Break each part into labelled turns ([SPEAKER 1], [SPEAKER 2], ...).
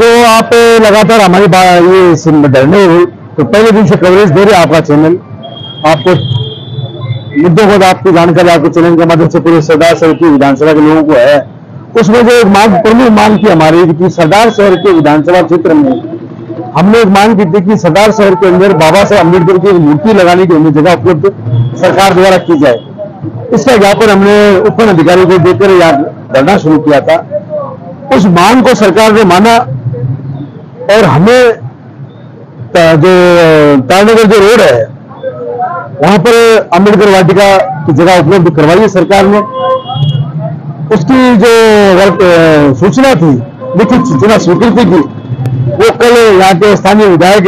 [SPEAKER 1] जो आप लगातार हमारी ये धरने तो पहले दिन से कवरेज दे रहे आपका चैनल, आपको मुद्दों को आपकी जानकारी आपके चैनल के माध्यम से पूरे सरदार शहर की विधानसभा के लोगों को है। उसमें जो एक मांग, प्रमुख मांग थी हमारी कि सरदार शहर के विधानसभा क्षेत्र में हमने एक मांग की थी कि सरदार शहर के अंदर बाबा साहब अम्बेडकर की मूर्ति लगाने की हमें जगह उपलब्ध सरकार द्वारा की जाए। इसका ज्ञापन हमने उपखंड अधिकारी को देकर यहाँ धरना शुरू किया था। उस मांग को सरकार ने माना और हमें जो तारनगर जो रोड है वहां पर अम्बेडकर वाटिका की जगह उपलब्ध करवाई है सरकार ने। उसकी जो सूचना थी, लिखित सूचना स्वीकृति की, वो कल यहाँ के स्थानीय विधायक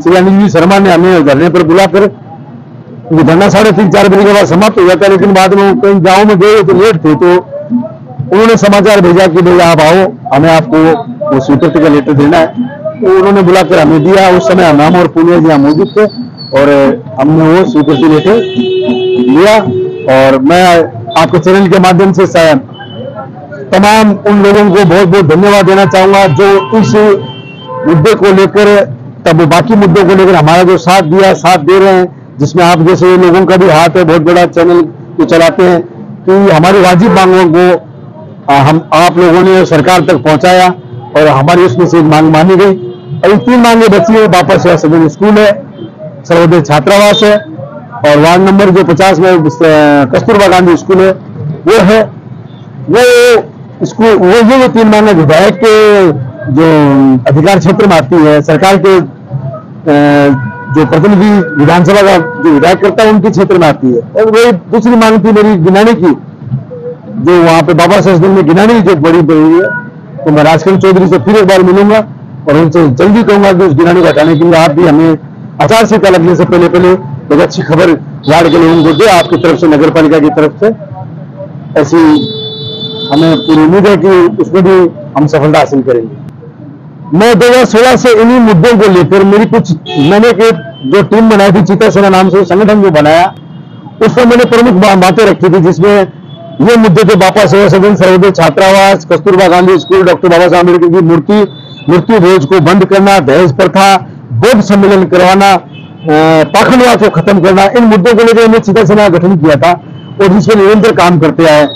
[SPEAKER 1] श्री अनिल जी शर्मा ने हमें धरने पर बुलाकर, धरना 3:30-4 बजे के बाद समाप्त हो जाता है, लेकिन बाद में कहीं गाँव में गए तो लेट थे, तो उन्होंने समाचार भेजा कि भाई आप आओ, हमें आपको वो स्वीकृति का लेटर देना है। तो उन्होंने बुलाकर हमें दिया। उस समय हम और पुनिया जी यहाँ मौजूद थे और हमने वो स्वीकृति लेटर लिया। और मैं आपके चैनल के माध्यम से तमाम उन लोगों को बहुत बहुत धन्यवाद देना चाहूंगा जो इस मुद्दे को लेकर, तब बाकी मुद्दों को लेकर हमारा जो साथ दिया, साथ दे रहे हैं, जिसमें आप जैसे लोगों का भी हाथ है, बहुत बड़ा चैनल को चलाते हैं, कि हमारी वाजिब मांगों को हम आप लोगों ने सरकार तक पहुंचाया और हमारी उसमें से मांग मानी गई। अभी 3 मांगे बची है। बापा सेवा सदन स्कूल है, सर्वोदय छात्रावास है और वार्ड नंबर जो 50 में कस्तूरबा गांधी स्कूल है वो है। वो स्कूल वो 3 मांगे विधायक के जो अधिकार क्षेत्र में आती है, सरकार के जो प्रतिनिधि विधानसभा का जो विधायक करता है उनके क्षेत्र में आती है। और वही दूसरी मांग थी मेरी गिनानी की, जो वहां पे बाबा सदन में गिनानी जो बड़ी है, तो मैं राजकिरण चौधरी से फिर एक बार मिलूंगा और उनसे जल्दी कहूंगा कि उस गिनानी को हटाने के लिए आप भी हमें आचार संहिता लगने से पहले एक अच्छी खबर वार्ड के लोगों को दे, आपकी तरफ से, नगर पालिका की तरफ से। ऐसी हमें पूरी उम्मीद है कि उसमें भी हम सफलता हासिल करेंगे। मैं 2016 से इन्हीं मुद्दों को लेकर मैंने जो टीम बनाई थी, चीता सेना नाम से संगठन जो बनाया, उसमें मैंने प्रमुख बातें रखी थी, जिसमें ये मुद्दे थे बापा सेवा सदन, सर्वोदय छात्रावास, कस्तूरबा गांधी स्कूल, डॉक्टर बाबा साहब अम्बेडकर की मृत्यु भोज को बंद करना, दहेज प्रथा, बौद्ध सम्मेलन करवाना, पाखंडवाद को खत्म करना। इन मुद्दों को लेकर हमने चीता सेना का गठन किया था और जिसमें निरंतर काम करते आए।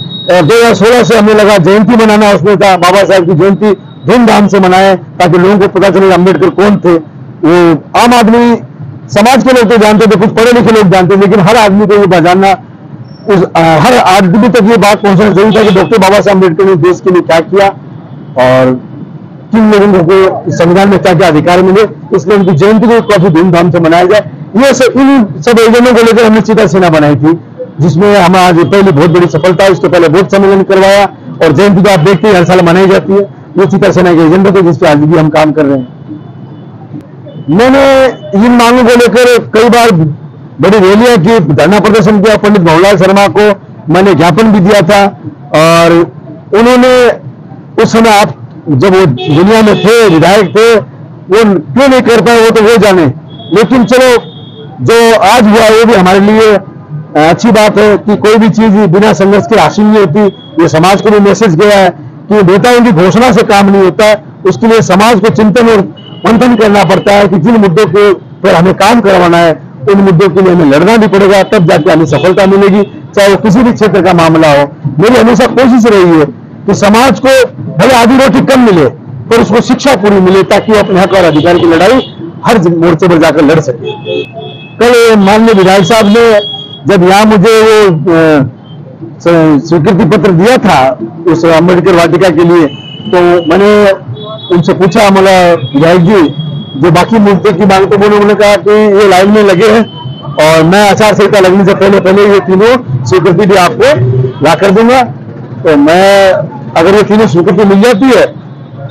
[SPEAKER 1] 2016 से हमें लगा जयंती मनाना, उसमें था बाबा साहब की जयंती धूमधाम से मनाए ताकि लोगों को पता चले अम्बेडकर कौन थे। वो आम आदमी समाज के लोग तो जानते थे, कुछ पढ़े लिखे लोग जानते, लेकिन हर आदमी को ये जानना, हर आदमी तक ये बात पहुंचना जरूरी था कि डॉक्टर बाबा साहब अम्बेडकर ने देश के लिए क्या किया और किन लोगों को संविधान में क्या क्या अधिकार मिले। इसलिए उनकी जयंती को काफी धूमधाम से मनाया जाए। ये इन सब आयोजनों को लेकर हमने चीता सेना बनाई थी, जिसमें हम आज पहली बहुत बड़ी सफलता है। उसके पहले बौद्ध सम्मेलन करवाया और जयंती तो आप देखते हैं हर साल मनाई जाती है। ये चीता सेना के एजेंडा थे जिसपे आज भी हम काम कर रहे हैं। मैंने इन मांगों को लेकर कई बार बड़ी रैलियां की, धरना प्रदर्शन किया। पंडित भंवरलाल शर्मा को मैंने ज्ञापन भी दिया था और उन्होंने उस समय, आप जब वो दुनिया में थे, विधायक थे, वो क्यों नहीं कर पाए वो तो वो जाने, लेकिन चलो जो आज हुआ वो भी हमारे लिए अच्छी बात है कि कोई भी चीज बिना संघर्ष के हासिल नहीं होती। ये समाज को भी मैसेज गया है कि नेताओं की घोषणा से काम नहीं होता, उसके लिए समाज को चिंतन और मंथन करना पड़ता है कि जिन मुद्दों के पर हमें काम करवाना है उन मुद्दों के लिए हमें लड़ना भी पड़ेगा, तब जाके हमें सफलता मिलेगी, चाहे वो किसी भी क्षेत्र का मामला हो। मेरी हमेशा कोशिश रही है कि समाज को भले आधी रोटी कम मिले पर उसको शिक्षा पूरी मिले ताकि वो अपने हक और अधिकार की लड़ाई हर मोर्चे पर जाकर लड़ सके। कल माननीय विधायक साहब ने जब यहाँ मुझे वो स्वीकृति पत्र दिया था उस अम्बेडकर वाटिका के लिए, तो मैंने उनसे पूछा, बोला विधायक जी जो बाकी मुद्दे की मांग, तो उन्होंने कहा कि ये लाइन में लगे हैं और मैं आचार संहिता लगने से पहले ये तीनों स्वीकृति भी आपको ला कर दूंगा। तो मैं, अगर ये तीनों स्वीकृति मिल जाती है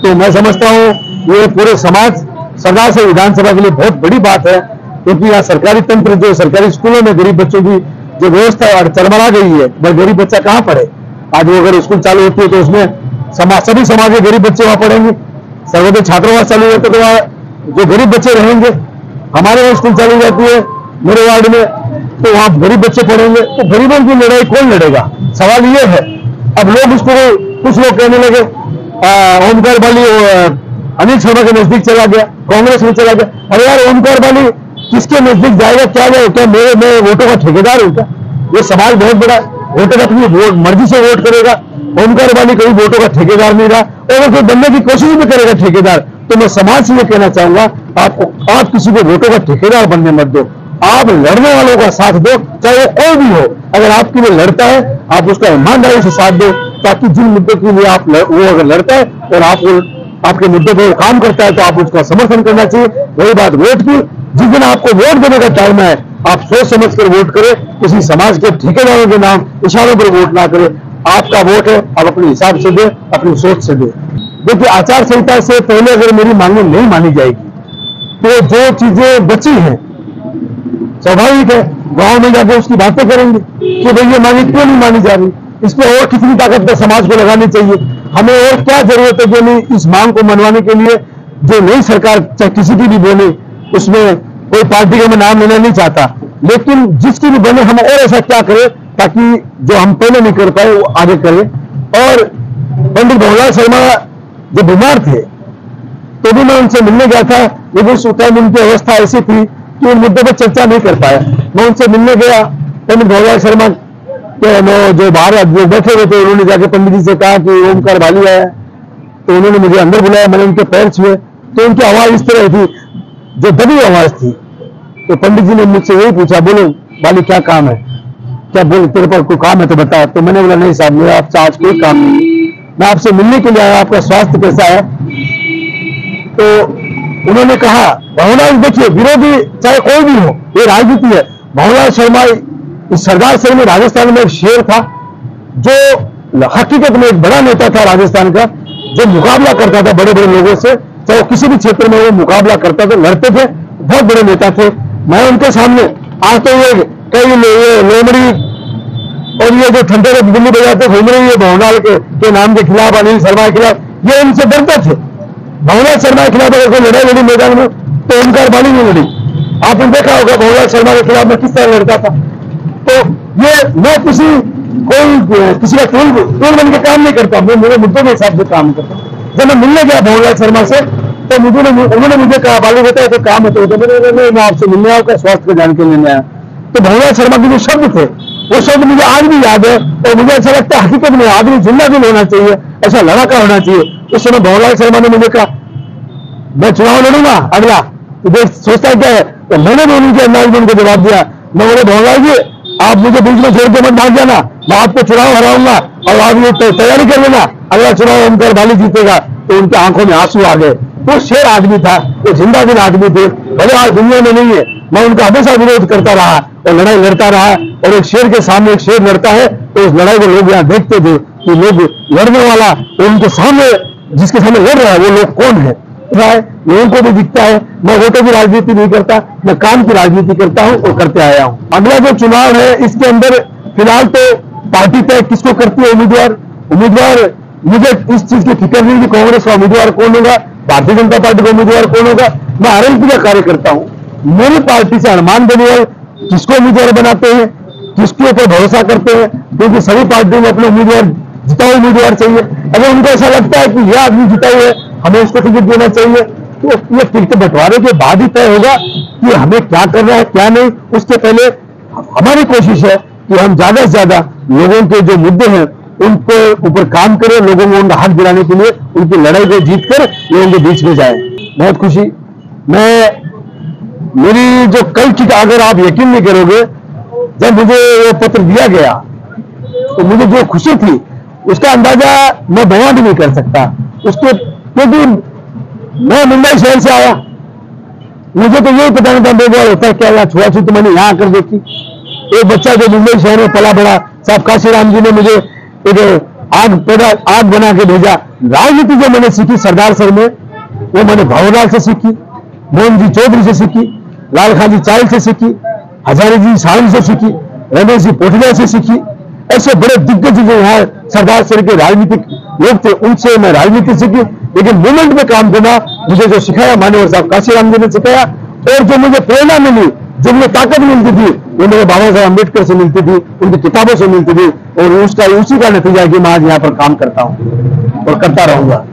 [SPEAKER 1] तो मैं समझता हूँ ये पूरे समाज, सरदार से विधानसभा के लिए बहुत बड़ी बात है, क्योंकि यहाँ सरकारी तंत्र, जो सरकारी स्कूलों में गरीब बच्चों की जो व्यवस्था चरमरा गई है, भाई गरीब बच्चा कहाँ पढ़े। आज वो अगर स्कूल चालू होती है तो उसमें सभी समाज के गरीब बच्चे वहां पढ़ेंगे। सर्वोदय छात्रावास चालू होते तो वहाँ जो गरीब बच्चे रहेंगे, हमारे यहाँ स्कूल चालू जाती है मेरे वार्ड में, तो वहाँ गरीब बच्चे पढ़ेंगे, तो गरीबों की लड़ाई कौन लड़ेगा। सवाल ये है। अब लोग इसको, कुछ लोग कहने लगे ओमकार वाली अनिल शर्मा के नजदीक चला गया, कांग्रेस में चला गया। अरे यार ओमकार वाली किसके नजदीक जाएगा, क्या जाए, क्या मैं वोटों का ठेकेदार हूं क्या? ये सवाल बहुत बड़ा है। वोटर अपनी मर्जी से वोट करेगा, ओमकार वाली कोई वोटों का ठेकेदार नहीं रहा, और वो बनने की कोशिश भी करेगा ठेकेदार। तो मैं समाज से ये कहना चाहूंगा, आप किसी को वोटों का ठेकेदार बनने मत दो, आप लड़ने वालों का साथ दो, चाहे वो कोई भी हो। अगर आपके लिए लड़ता है आप उसका ईमानदारी से साथ दो, ताकि जिन मुद्दों के लिए वो अगर लड़ता है और आपके मुद्दे पर काम करता है तो आप उसका समर्थन करना चाहिए। वही बात वोट की, जिस दिन आपको वोट देने का टाइम है आप सोच समझ कर वोट करें, किसी समाज के ठेकेदारों के नाम इशारों पर वोट ना करें। आपका वोट है, आप अपने हिसाब से दे, अपनी सोच से दे। देखिए आचार संहिता से पहले अगर मेरी मांगे नहीं मानी जाएगी तो जो चीजें बची हैं स्वाभाविक है गांव में जाकर उसकी बातें करेंगे कि भाई ये मांगे क्यों नहीं मानी जा रही, इस पर और कितनी ताकत पर समाज को लगानी चाहिए, हमें और क्या जरूरत है जो नहीं इस मांग को मनवाने के लिए। जो नई सरकार चाहे किसी की भी बने, उसमें कोई पार्टी का मैं नाम लेना नहीं चाहता, लेकिन जिसकी भी बने हम और ऐसा क्या करें ताकि जो हम पहले नहीं कर पाए वो आगे करें। और पंडित भंवरलाल शर्मा जो बीमार थे तो भी मैं उनसे मिलने गया था, लेकिन उस टाइम उनकी अवस्था ऐसी थी कि उन मुद्दे पर चर्चा नहीं कर पाया। मैं उनसे मिलने गया, पंडित भंवरलाल शर्मा के जो बाहर जो बैठे हुए थे उन्होंने जाके पंडित जी से कहा कि ओमकार वाली आया, तो उन्होंने मुझे अंदर बुलाया, मैंने उनके पैर छुए तो उनकी आवाज इस तरह थी जो दबी आवाज थी। तो पंडित जी ने मुझसे यही पूछा, बोलो वाली क्या काम है, क्या बोल तेरे पर कोई काम है तो बता। तो मैंने बोला नहीं साहब मेरा आपसे आज कोई काम नहीं, मैं आपसे मिलने के लिए आया, आपका स्वास्थ्य कैसा है। तो उन्होंने कहा भंवरलाल देखिए विरोधी चाहे कोई भी हो ये राजनीति है। भंवरलाल शर्मा इस सरदार सिंह में राजस्थान में एक शेर था जो हकीकत में एक बड़ा नेता था राजस्थान का, जो मुकाबला करता था बड़े बड़े लोगों से, चाहे किसी भी क्षेत्र में वो मुकाबला करता था, लड़ते थे, बहुत बड़े नेता थे। मैं उनके सामने आज तो ये कई लोमड़ी और ये जो ठंडे में दिल्ली बजाते घूम रही है भंवरलाल के नाम के खिलाफ, अनिल शर्मा के खिलाफ, ये उनसे डरते थे। भंवरलाल शर्मा के खिलाफ अगर कोई लड़ाई लड़ी मैदान में तो ओमकार वाली नहीं लड़ी। आपने देखा होगा भंवरलाल शर्मा के खिलाफ मैं किस तरह लड़ता था। तो ये मैं किसी का टूल बन के काम नहीं करता, मैं मेरे मुद्दों के हिसाब से काम करता। जब मैं मिलने गया भंवरलाल शर्मा से तो उन्होंने मुझे कहा बालू बताया तो काम है, तो मैं आपसे मिलने आया, स्वास्थ्य को जानकारी लेने आया। तो भंवरलाल शर्मा के जो शब्द थे वो शब्द मुझे आज भी याद है, और मुझे ऐसा लगता है हकीकत में आदमी जिंदा दिल होना चाहिए, ऐसा लड़ाका होना चाहिए। उस समय भंवरलाल शर्मा ने मुझे कहा मैं चुनाव लड़ूंगा अगला, तो देख सोचता क्या है। तो मैंने भी उनके अंदाज में उनको जवाब दिया, मैं बोले भंवरलाल जी आप मुझे बीच में छोड़ के मत भाग जाना, मैं आपको चुनाव हराऊंगा और आप ये तैयारी कर लेना, अगला चुनाव ओमकार वाली जीतेगा। तो उनकी आंखों में आंसू आ गए। वो शेर आदमी था, वो जिंदा दिल आदमी थे, भले आज दुनिया में नहीं है। मैं उनका हमेशा विरोध करता रहा और लड़ाई लड़ता रहा, और एक शेर के सामने एक शेर लड़ता है तो उस लड़ाई को लोग यहाँ देखते थे कि लोग लड़ने वाला उनके सामने जिसके सामने लड़ रहा है वो लोग कौन है, लोगों को भी दिखता है। मैं वोटों की राजनीति नहीं करता, मैं काम की राजनीति करता हूं और करते आया हूं। अगला जो चुनाव है इसके अंदर फिलहाल तो पार्टी तय किसको करती है उम्मीदवार मुझे इस चीज की फिक्र नहीं कि कांग्रेस का उम्मीदवार कौन होगा, भारतीय जनता पार्टी का उम्मीदवार कौन होगा। मैं आरएलपी का कार्य करता हूं, मेरी पार्टी से अनुमान बनेगा किसको उम्मीदवार बनाते हैं, किसके ऊपर भरोसा करते हैं, क्योंकि सभी पार्टियों में अपने उम्मीदवार जिताऊ उम्मीदवार चाहिए। अगर उनको ऐसा लगता है कि यह आदमी जिताऊ है हमें उसको टिकट देना चाहिए, तो ये टिकट बंटवारे के बाद ही तय होगा कि हमें क्या करना है क्या नहीं। उसके पहले हमारी कोशिश है कि हम ज्यादा से ज्यादा लोगों के जो मुद्दे हैं उनको ऊपर काम करें, लोगों को उनका हक दिलाने के लिए उनकी लड़ाई को जीत कर लोगों के बीच में जाए। बहुत खुशी, मेरी जो कल की, अगर आप यकीन नहीं करोगे, जब मुझे वो पत्र दिया गया तो मुझे जो खुशी थी उसका अंदाजा मैं बयान भी नहीं कर सकता। उसके क्योंकि मैं मुंबई शहर से आया, मुझे तो यही पता नहीं था मेरे होता है क्या, छुआछूत तो मैंने यहां आकर देखी। एक बच्चा जो मुंबई शहर में पला बड़ा, साहब काशीराम जी ने मुझे एक आग बना के भेजा। राजनीति जो मैंने सीखी सरदार सर में, वो मैंने भंवरलाल से सीखी, मोहन जी चौधरी से सीखी, लाल खान जी चायल से सीखी, हजारी जी साहनी से सीखी, रमेश जी पोटलिया से सीखी। ऐसे बड़े दिग्गज जो यहाँ सरदार सर के राजनीतिक लोग थे उनसे मैं राजनीति सीखी। लेकिन मूवमेंट में काम करना मुझे जो सिखाया मान्यवर साहब काशीराम जी ने सिखाया, और जो मुझे प्रेरणा मिली, जो मुझे ताकत मिलती थी, वो मेरे बाबा साहब अम्बेडकर से मिलती थी, उनकी किताबों से मिलती थी, और उसी का नतीजा कि मैं आज यहाँ पर काम करता हूँ और करता रहूंगा।